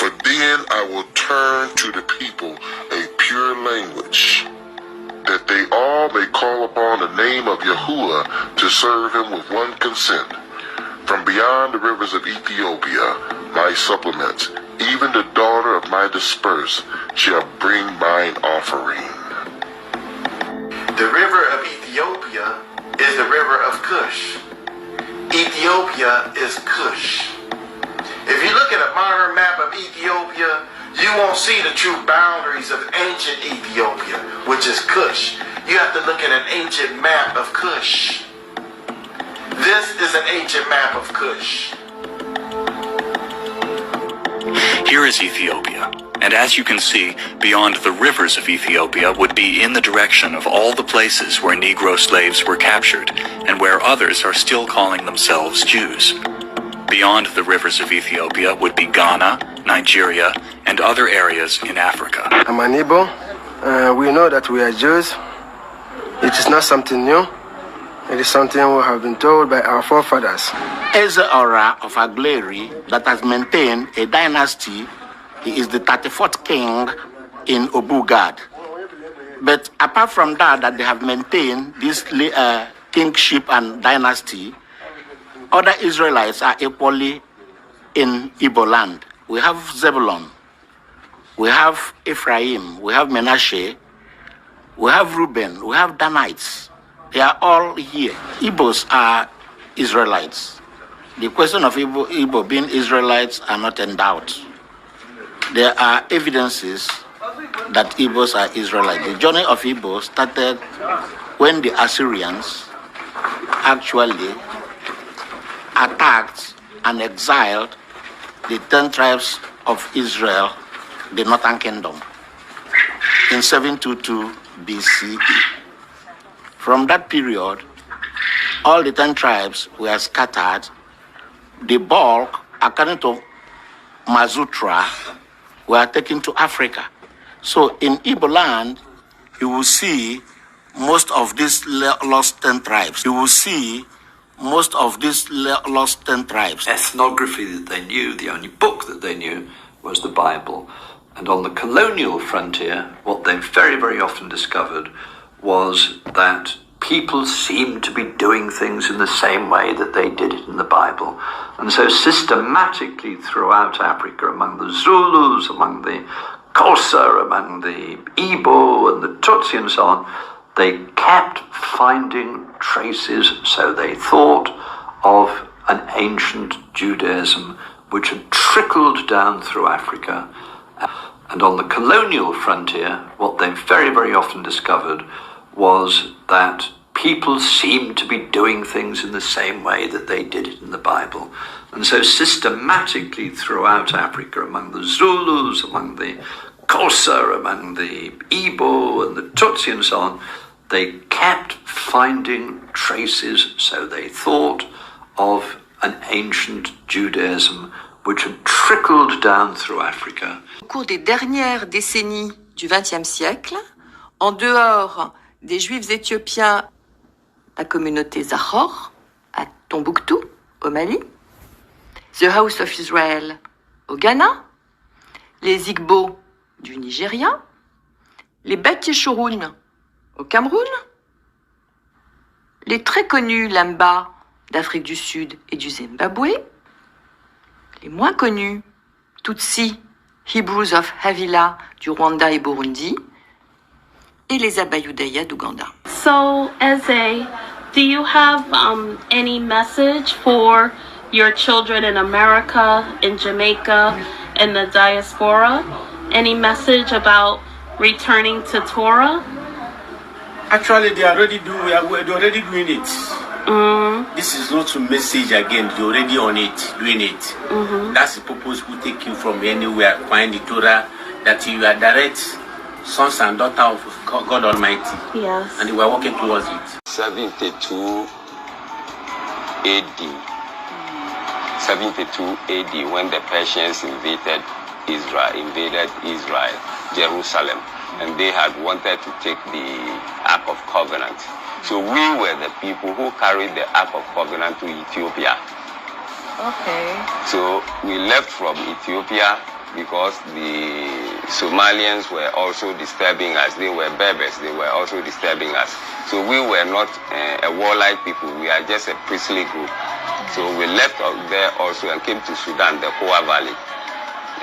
For then I will turn to the people a pure language, that they all may call upon the name of Yahuwah to serve him with one consent. From beyond the rivers of Ethiopia, my supplements, even the daughter of my dispersed, shall bring mine offering. The river of Ethiopia is the river of Cush. Ethiopia is Cush. If you look at a modern map of Ethiopia, you won't see the true boundaries of ancient Ethiopia, which is Cush. You have to look at an ancient map of Cush. This is an ancient map of Cush. Here is Ethiopia, and as you can see, beyond the rivers of Ethiopia would be in the direction of all the places where Negro slaves were captured, and where others are still calling themselves Jews. Beyond the rivers of Ethiopia would be Ghana, Nigeria, and other areas in Africa. I'm an Igbo. We know that we are Jews. It is not something new. It is something we have been told by our forefathers. Eze-Ora of Agleri that has maintained a dynasty. He is the 34th king in Obugad. But apart from that they have maintained this kingship and dynasty, other Israelites are equally in Igbo land. We have Zebulun, we have Ephraim, we have Menashe, we have Reuben, we have Danites. They are all here. Igbos are Israelites. The question of Igbo being Israelites are not in doubt. There are evidences that Igbos are Israelites. The journey of Igbo started when the Assyrians actually attacked and exiled the 10 tribes of Israel, the northern kingdom, in 722 BCE. From that period, all the 10 tribes were scattered. The bulk, according to Mazutra, were taken to Africa. So in Igbo land, you will see most of these lost 10 tribes. You will see most of these lost 10 tribes. Ethnography that they knew, the only book that they knew, was the Bible. And on the colonial frontier, what they very, very often discovered was that people seemed to be doing things in the same way that they did it in the Bible. And so systematically throughout Africa, among the Zulus, among the Xhosa, among the Igbo and the Tutsi and so on, they kept finding traces, so they thought, of an ancient Judaism which had trickled down through Africa. And on the colonial frontier, what they very, very often discovered was that people seemed to be doing things in the same way that they did it in the Bible. And so systematically throughout Africa, among the Zulus, among the Xhosa, among the Igbo and the Tutsi and so on, they kept finding traces, so they thought, of an ancient Judaism which had trickled down through Africa. Au cours des dernières décennies du XXe siècle, en dehors des Juifs éthiopiens, la communauté Zahor à Tombouctou, au Mali, The House of Israel au Ghana, les Igbo du Nigeria, les Bet Yeshurun au Cameroun, les très connus Lamba d'Afrique du Sud et du Zimbabwe, les moins connus Tutsi, Hebrews of Havila du Rwanda et Burundi, et les Abayudaya d'Ouganda. So, Eze, do you have any message for your children in America, in Jamaica, in the diaspora? Any message about returning to Torah? Actually, they're already doing it. This is not a message again. They're already on it, doing it. That's the purpose we take you from anywhere, find the Torah, that you are direct sons and daughters of God Almighty. Yes. And we are working towards it. 72 AD. 72 AD, when the Persians invaded Israel, Jerusalem, and they had wanted to take the Ark of Covenant. So we were the people who carried the Ark of Covenant to Ethiopia. Okay. So we left from Ethiopia because the Somalians were also disturbing us. They were Berbers. They were also disturbing us. So we were not a warlike people. We are just a priestly group. So we left out there also and came to Sudan, the Kowa Valley.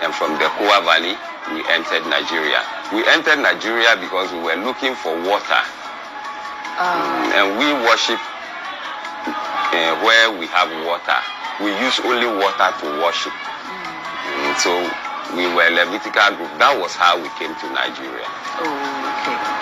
And from the Kowa Valley, we entered Nigeria. We entered Nigeria because we were looking for water. And we worship where we have water. We use only water to worship. So we were a Levitical group. That was how we came to Nigeria. Oh, okay.